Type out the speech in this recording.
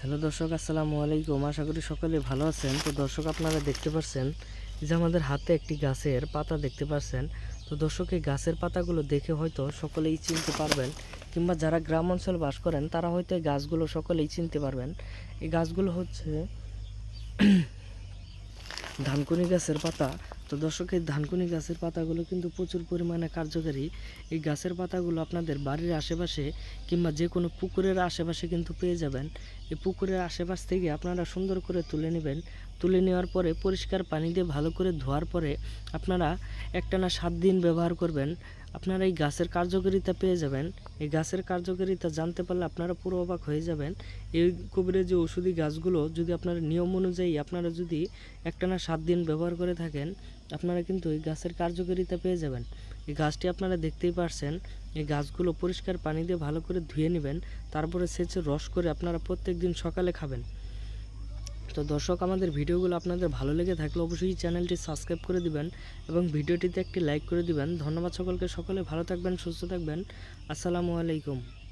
Hello দর্শক, আসসালামু আলাইকুম। আশা করি সকলে ভালো আছেন। তো দর্শক, আপনারা দেখতে পাচ্ছেন যে আমাদের হাতে একটি গাছের পাতা দেখতে পাচ্ছেন। তো দর্শক, এই গাছের পাতাগুলো দেখে হয়তো সকলেই চিনতে পারবেন, কিংবা যারা গ্রাম অঞ্চলে বাস করেন তারা হয়তো এই গাছগুলো সকলেই চিনতে পারবেন। এই গাছগুলো হচ্ছে ধানকুনি গাছের পাতা। তো দর্শক, এই ধানকুনি গাছের পাতাগুলো কিন্তু প্রচুর পরিমাণে কার্যকারী। এই গাছের পাতাগুলো আপনাদের বাড়ির আশেপাশে কিংবা যে কোনো পুকুরের আশেপাশে কিন্তু পেয়ে যাবেন। এই পুকুরের আশেপাশ থেকে আপনারা সুন্দর করে তুলে নেবেন। তুলে নেওয়ার পরে পরিষ্কার পানি দিয়ে ভালো করে ধোয়ার পরে আপনারা একটানা 7 দিন ব্যবহার করবেন। আপনারা এই গাছের কার্যকারিতা পেয়ে যাবেন। এই গাছের কার্যকারিতা জানতে পারলে আপনারা পুরো অবাক হয়ে যাবেন। এই কবিরাজি ওষুধি গাছগুলো যদি আপনারা নিয়ম অনুযায়ী আপনারা যদি একটানা 7 দিন ব্যবহার করে থাকেন, আপনারা কিন্তু এই গাছের কার্যকারিতা পেয়ে যাবেন। এই গাছটি আপনারা দেখতেই পারছেন। এই গাছগুলো পরিষ্কার পানি দিয়ে ভালো করে ধুয়ে নেবেন, তারপরে সেচে রস করে আপনারা প্রত্যেক দিন সকালে খাবেন। তো দর্শক, আমাদের ভিডিওগুলো আপনাদের ভালো লেগে থাকলে অবশ্যই চ্যানেলটি সাবস্ক্রাইব করে দিবেন এবং ভিডিওটিতে একটি লাইক করে দিবেন। ধন্যবাদ সকলকে। সকলে ভালো থাকবেন, সুস্থ থাকবেন। আসসালামু আলাইকুম।